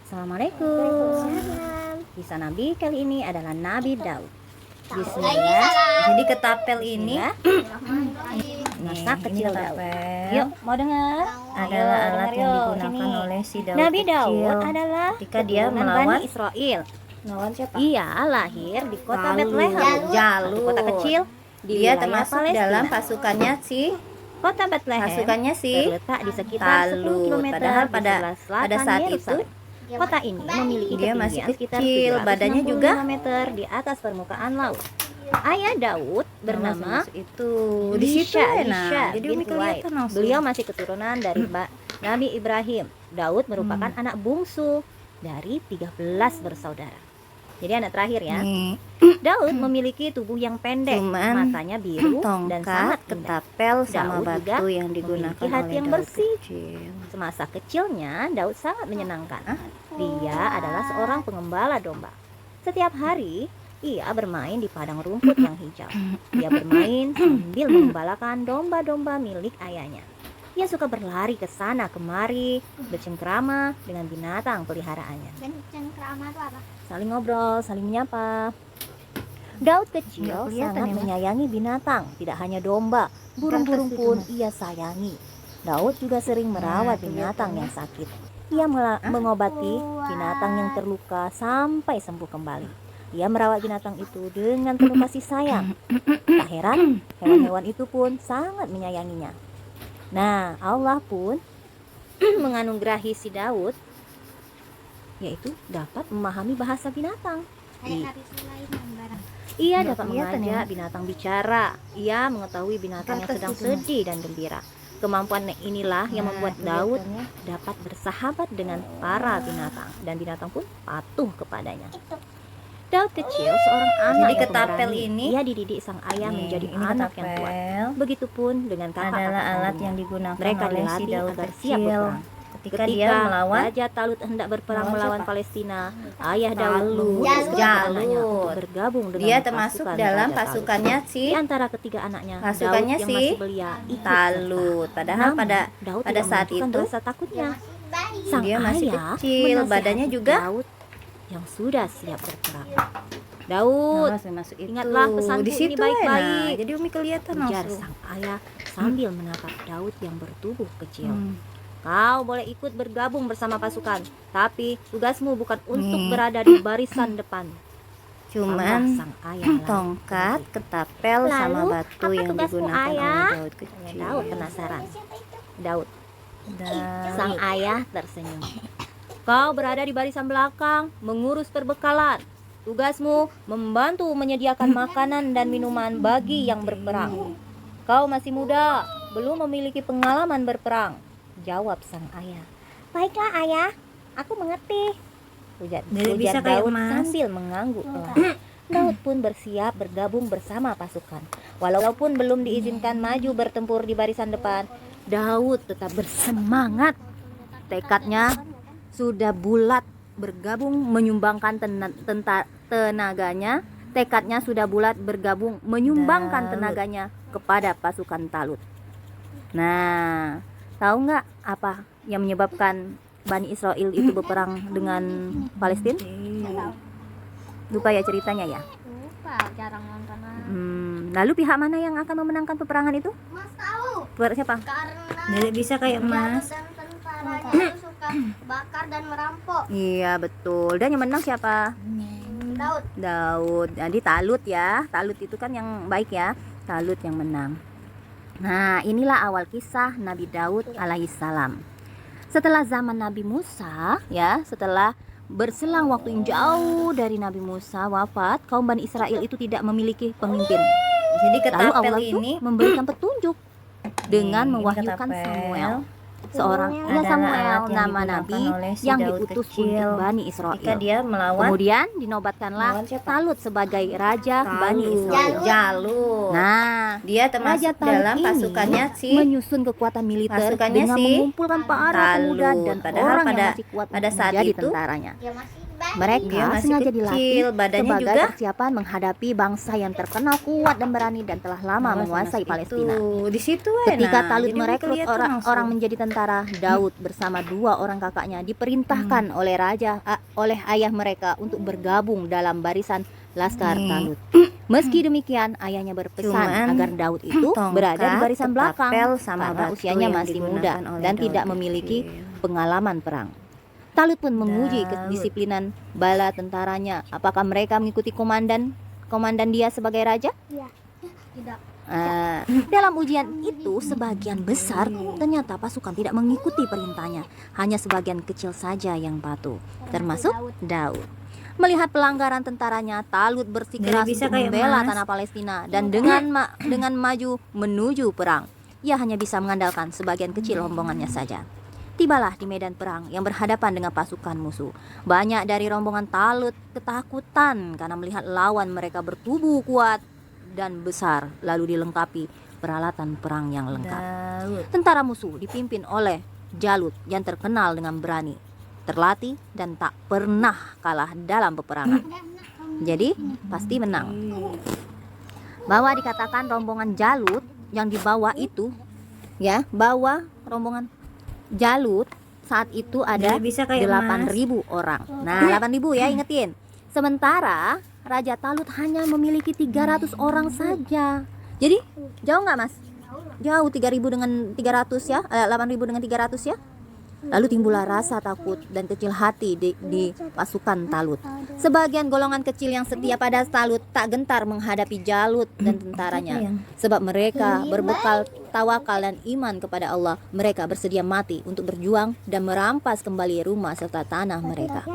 Assalamualaikum. Kisah Nabi kali ini adalah Nabi Daud. Bismillah. Jadi ketapel ini Masa kecil Daud. ketapel Yuk, mau dengar? adalah Ayo, alat dengar yang yuk. digunakan Sini. oleh si Daud Nabi kecil Daud adalah ketika dia keturunan melawan Bani Israel. melawan siapa? Ia lahir di kota Jalut. Bethlehem, Jalut. kota kecil di Dia wilayah termasuk Palestina. dalam pasukannya si Kota Bethlehem terletak di sekitar 10 Talut. km Padahal di sebelah selatan pada saat Yerusalem. itu Kota ini memiliki dia masih ketinggian sekitar kecil, badannya 765 juga meter di atas permukaan laut. Ayah Daud bernama itu di situ Lisha. nah. Jadi Umi bin Huwaid. kelihatan langsung. Beliau masih keturunan dari Nabi Ibrahim. Daud merupakan anak bungsu dari 13 bersaudara. Jadi anak terakhir ya. Nih, Daud memiliki tubuh yang pendek, Cuman matanya biru dan sangat tongkat, indah. ketapel sama Daud juga batu yang digunakan memiliki hati oleh yang Daud bersih. kecil. Semasa kecilnya, Daud sangat menyenangkan. Dia adalah seorang pengembala domba. Setiap hari, ia bermain di padang rumput yang hijau. Dia bermain sambil mengembalakan domba-domba milik ayahnya. Ia suka berlari ke sana kemari, bercengkrama dengan binatang peliharaannya. Cengkrama itu apa? Saling ngobrol, saling menyapa. Daud kecil Nggak kelihatan sangat ya, Mas? menyayangi binatang, tidak hanya domba, burung-burung Kan pun kasihan, ia sayangi. Daud juga sering merawat binatang yang sakit. Ia mengobati binatang yang terluka sampai sembuh kembali. Ia merawat binatang itu dengan penuh kasih sayang. Tak heran, hewan-hewan itu pun sangat menyayanginya. Nah, Allah pun menganugerahi si Daud, yaitu dapat memahami bahasa binatang. Kayak Nabi Sulaiman barang. Ia Nggak dapat kelihatan mengajak ya. binatang bicara. Ia mengetahui binatang yang Pantas sedang itu, Mas. sedih dan gembira. Kemampuan inilah yang Nah, membuat Daud kelihatannya. dapat bersahabat dengan para binatang, dan binatang pun patuh kepadanya. Daud kecil seorang anak Jadi yang ketapel pemberani. ini- Ia dididik sang ayah Nih, menjadi ini anak yang kuat. ketapel Begitupun dengan kakak-kakak adalah alat kandungnya. yang digunakan Mereka oleh si dilatih Daud agar siap kecil berperang. ketika dia melawan Raja Talut hendak berperang Melawan melawan siapa? Palestina, ayah Daud Talut. mengutus ketiga Jalut. anaknya untuk bergabung dengan dia termasuk pasukan dalam Raja Talut. pasukannya si Di antara ketiga anaknya, Pasukannya Daud yang si masih belia ikut Talut. serta. Padahal Namun, Daud pada tidak saat menunjukkan itu rasa takutnya. Bayi. Sang dia masih ayah kecil, menasihati badannya juga Daud yang sudah siap berperang. Daud, masuk itu. ingatlah pesanku di situ ini baik-baik. Jadi Umi kelihatan ujar langsung. sang ayah sambil menatap Daud yang bertubuh kecil. Hmm. Kau boleh ikut bergabung bersama pasukan, tapi tugasmu bukan untuk Nih. berada di barisan depan. Cuman Tambah sang ayah lalu tongkat, berbisik. ketapel sama Lalu, batu apa yang tugasmu, digunakan ayah? oleh Daud Tanya kecil. Daud penasaran. Daud, Dan sang ayah tersenyum. Kau berada di barisan belakang, mengurus perbekalan. Tugasmu membantu menyediakan makanan dan minuman bagi yang berperang. Kau masih muda, belum memiliki pengalaman berperang, jawab sang ayah. Baiklah ayah, aku mengerti. Ujar bisa kayak Daud Mas. sambil mengangguk pelan. Daud pun bersiap bergabung bersama pasukan. Walaupun belum diizinkan maju bertempur di barisan depan, Daud tetap bersemangat. Tekadnya sudah bulat bergabung menyumbangkan tenaganya. Tekadnya sudah bulat bergabung menyumbangkan Daud. tenaganya kepada pasukan Talut. Nah, tahu nggak apa yang menyebabkan Bani Israel itu berperang dengan Palestina? Lupa ya ceritanya ya. Lupa, jarang nonton. Lalu pihak mana yang akan memenangkan peperangan itu? Mas tahu Buat siapa? karena Jadi bisa kayak Mas. dan tentaranya itu suka bakar dan merampok. Iya betul. Dan yang menang siapa? Daud. Daud. Jadi Talut ya. Talut itu kan yang baik ya. Talut yang menang. Nah, inilah awal kisah Nabi Daud alaihissalam. Setelah zaman Nabi Musa, ya, setelah berselang waktu yang jauh dari Nabi Musa wafat, kaum Bani Israel itu tidak memiliki pemimpin. Jadi Lalu ketapel Allah itu ini memberikan petunjuk dengan ini mewahyukan ketapel Samuel, seorang adalah Samuel alat yang nama digunakan nabi oleh si yang Daud diutus kecil untuk Bani ketika Israel. dia melawan Kemudian dinobatkanlah Melawan siapa? Talut sebagai raja Bani Israel. Jalut. Nah, Dia termasuk Raja Talut dalam ini pasukannya si menyusun kekuatan militer pasukannya dengan si mengumpulkan para pemuda Talut. dan Padahal orang yang pada- masih kuat pada saat menjadi itu tentaranya. Dia masih bayi. Mereka Dia masih sengaja kecil, dilatih badannya sebagai juga. persiapan menghadapi bangsa yang terkenal kuat dan berani dan telah lama menguasai Palestina. Di situ Ketika enak. Talut Jadi merekrut mereka lihat tuh langsung. orang menjadi tentara, Daud bersama 2 orang kakaknya diperintahkan oleh ayah mereka untuk bergabung dalam barisan Laskar Nih. Talut. Meski demikian, ayahnya berpesan Cuman agar Daud itu tongkat, berada di barisan belakang ketapel, sama karena batu usianya yang masih muda digunakan oleh dan Daud tidak kecil. memiliki pengalaman perang. Talut pun menguji Daud. kedisiplinan bala tentaranya. Apakah mereka mengikuti komandan dia sebagai raja? Tidak. Dalam ujian itu, sebagian besar ternyata pasukan tidak mengikuti perintahnya. Hanya sebagian kecil saja yang patuh, termasuk Daud. Melihat pelanggaran tentaranya, Talut bersikeras Jadi bisa untuk kayak membela Mas. tanah Palestina dan dengan maju menuju perang. Ia hanya bisa mengandalkan sebagian kecil rombongannya saja. Tibalah di medan perang yang berhadapan dengan pasukan musuh. Banyak dari rombongan Talut ketakutan karena melihat lawan mereka bertubuh kuat dan besar, lalu dilengkapi peralatan perang yang lengkap. Daud. Tentara musuh dipimpin oleh Jalut yang terkenal dengan berani, terlatih, dan tak pernah kalah dalam peperangan. Jadi pasti menang. Bahwa dikatakan rombongan Jalut yang dibawa itu, ya, bawa rombongan Jalut saat itu ada Jadi bisa kayak 8.000 orang. Nah, 8.000 ya, ingetin. Sementara Raja Talut hanya memiliki 300 orang saja. Jadi jauh nggak, Mas? Jauh, 3.000 dengan 300 ya, 8.000 dengan 300 ya. Lalu timbullah rasa takut dan kecil hati di pasukan Talut. Sebagian golongan kecil yang setia pada Talut tak gentar menghadapi Jalut dan tentaranya. Sebab mereka berbekal tawakal dan iman kepada Allah. Mereka bersedia mati untuk berjuang dan merampas kembali rumah serta tanah mereka.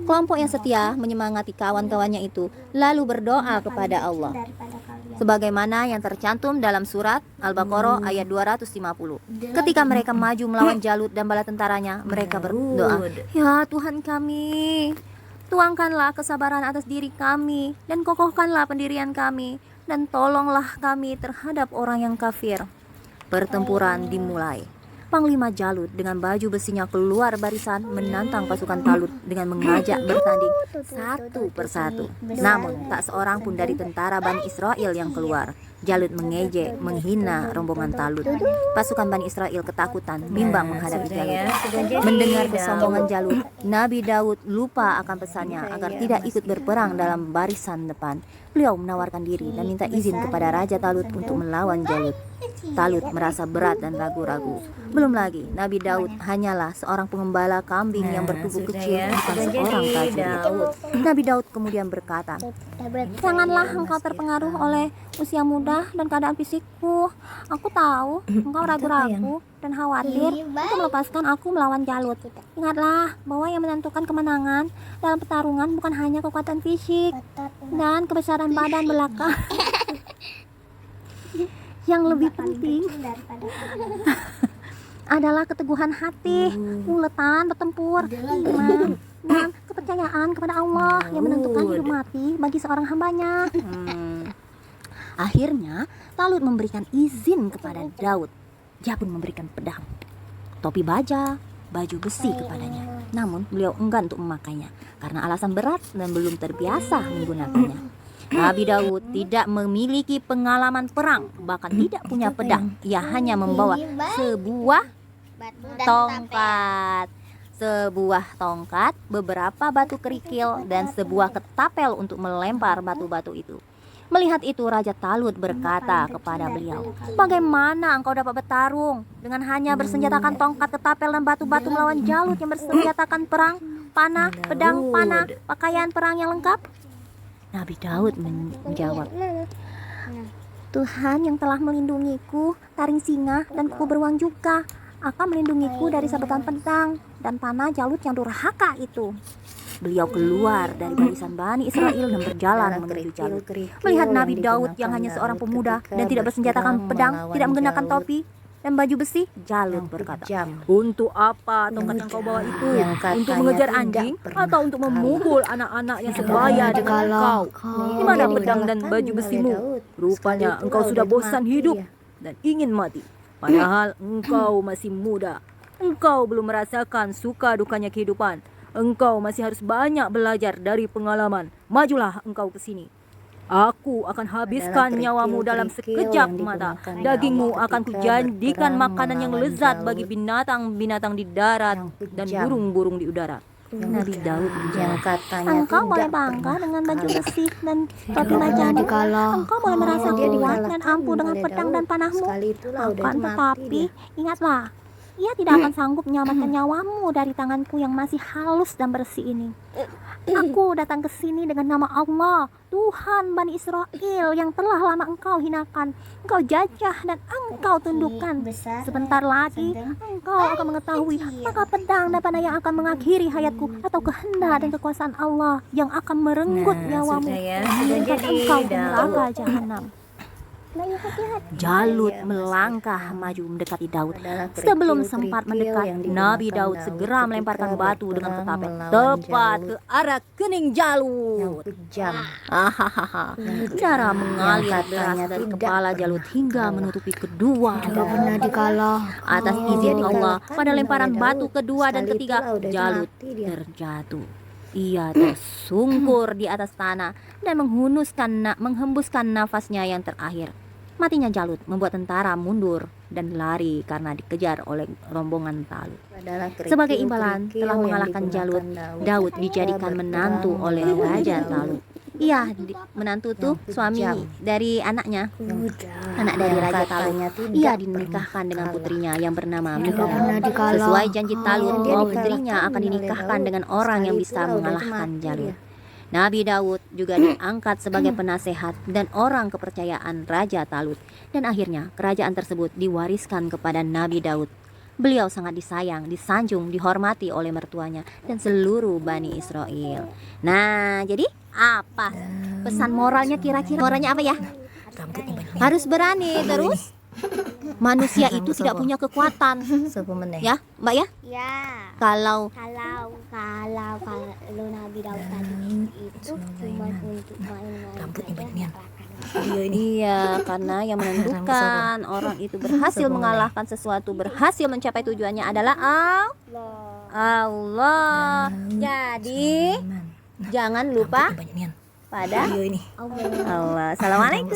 Kelompok yang setia menyemangati kawan-kawannya itu lalu berdoa kepada Allah. Sebagaimana yang tercantum dalam surat Al-Baqarah ayat 250. Ketika mereka maju melawan Jalut dan bala tentaranya, mereka berdoa, "Ya Tuhan kami, tuangkanlah kesabaran atas diri kami dan kokohkanlah pendirian kami dan tolonglah kami terhadap orang yang kafir." Pertempuran dimulai. Panglima Jalut dengan baju besinya keluar barisan menantang pasukan Talut dengan mengajak bertanding satu persatu. Namun tak seorang pun dari tentara Bani Israel yang keluar. Jalut mengejek, menghina rombongan Talut. Pasukan Bani Israel ketakutan, bimbang menghadapi Jalut. Mendengar kesombongan Jalut, Nabi Daud lupa akan pesannya agar tidak ikut berperang dalam barisan depan. Beliau menawarkan diri dan minta izin kepada Raja Talut untuk melawan Jalut. Talut merasa berat dan ragu-ragu. Belum lagi, Nabi Daud hanyalah seorang pengembala kambing yang bertubuh kecil, bukan seorang prajurit. Nabi Daud kemudian berkata, "Janganlah engkau terpengaruh oleh usia muda dan keadaan fisikku. Aku tahu engkau ragu-ragu dan khawatir untuk melepaskan aku melawan Jalut. Ingatlah bahwa yang menentukan kemenangan dalam pertarungan bukan hanya kekuatan fisik dan kebesaran badan belaka. Yang lebih penting adalah keteguhan hati, uletan bertempur, iman, dan kepercayaan kepada Allah yang menentukan hidup mati bagi seorang hambanya." Akhirnya Talut memberikan izin kepada Daud. Dia pun memberikan pedang, topi baja, baju besi kepadanya. Namun beliau enggan untuk memakainya karena alasan berat dan belum terbiasa menggunakannya. Nabi Daud tidak memiliki pengalaman perang, bahkan tidak punya pedang. Ia hanya membawa sebuah tongkat, beberapa batu kerikil, dan sebuah ketapel untuk melempar batu-batu itu. Melihat itu, Raja Talut berkata kepada beliau, "Bagaimana engkau dapat bertarung dengan hanya bersenjatakan tongkat, ketapel, dan batu-batu melawan Jalut yang bersenjatakan perang, panah, pedang, panah, pakaian perang yang lengkap?" Nabi Daud menjawab, "Tuhan yang telah melindungiku, taring singa, dan kuku beruang juga akan melindungiku dari sabetan pedang dan panah Jalut yang durhaka itu." Beliau keluar dari barisan Bani Israel dan berjalan menuju Jalut. Melihat Nabi Daud yang hanya seorang pemuda dan tidak bersenjatakan pedang, tidak menggunakan topi dan baju besi, Jalut berkata, "Untuk apa tongkat yang kau bawa itu? Untuk mengejar anjing atau untuk memukul anak-anak yang sebaya dengan engkau? Di mana pedang dan baju besimu? Rupanya engkau sudah bosan hidup dan ingin mati. Padahal engkau masih muda. Engkau belum merasakan suka dukanya kehidupan. Engkau masih harus banyak belajar dari pengalaman. Majulah engkau ke sini. Aku akan habiskan nyawamu dalam sekejap mata. Dagingmu akan kujadikan makanan yang lezat bagi binatang-binatang di darat dan burung-burung di udara. Nabi Daud yang katanya engkau boleh tidak bangga pernah dengan baju kalah. besi dan topi Tidak pernah rajamu. dikalah. Engkau boleh merasa Dia kuat dan dikalahkan ampuh dengan oleh pedang Daud. dan panahmu. Sekali itulah udah Akan itu mati tetapi, dia. ingatlah, ia tidak akan sanggup menyelamatkan nyawamu dari tanganku yang masih halus dan bersih ini. Aku datang ke sini dengan nama Allah, Tuhan Bani Israel yang telah lama engkau hinakan, engkau jajah dan engkau tundukkan. Sebentar lagi engkau akan mengetahui apakah pedang dan panah yang akan mengakhiri hayatku atau kehendak dan kekuasaan Allah yang akan merenggut nyawamu. sudah ya, Dan sudah mengirimkan jadi engkau ke Daud. neraka jahanam. Jalut melangkah maju mendekati Daud. Adalah Sebelum kerikil-kerikil sempat mendekat, yang Nabi digunakan Daud Daud segera ketika melemparkan batu dengan berperang petapel melawan tepat Jalut ke arah kening yang Jalut. kejam. Hahaha. Darah mengalir Yang deras katanya dari tidak kepala pernah Jalut hingga kalah. menutupi kedua Tidak bahunya. pernah dikalah. Atas Dia izin Allah, dikalahkan pada lemparan oleh batu Daud. kedua dan Sekali ketiga, itulah udah Jalut mati dia. terjatuh. Ia tersungkur di atas tanah dan menghembuskan nafasnya yang terakhir. Matinya Jalut membuat tentara mundur dan lari karena dikejar oleh rombongan Talut. Adalah Sebagai imbalan kerikil-kerikil telah yang mengalahkan digunakan Jalut, Daud Daud ketika dijadikan berperang menantu oleh melawan Raja Jalut. Talut. Iya, menantu tuh Yang suami kejam. dari anaknya, anak dari Yang Raja Talut. katanya tidak Ia pernah dinikahkan dengan kalah. putrinya yang bernama Tidak Mikal. pernah dikalah. Sesuai janji Talut Dia bahwa dikalahkan putrinya akan oleh dinikahkan Daud. dengan orang yang Sekali bisa itulah udah itu mengalahkan mati Jalut. dia. Nabi Daud juga diangkat sebagai penasehat dan orang kepercayaan Raja Talut. Dan akhirnya kerajaan tersebut diwariskan kepada Nabi Daud. Beliau sangat disayang, disanjung, dihormati oleh mertuanya dan seluruh Bani Israel. Nah, jadi apa pesan moralnya kira-kira? Moralnya apa ya? Harus berani terus. Manusia itu tidak punya kekuatan, ya, Mbak ya? Ya. Kalau Kalau Nabi Daud tadi itu cuma untuk main-main saja. iya, karena yang menentukan orang itu berhasil mengalahkan sesuatu, berhasil mencapai tujuannya adalah Allah. Jadi jangan lupa pada Allah. Assalamualaikum.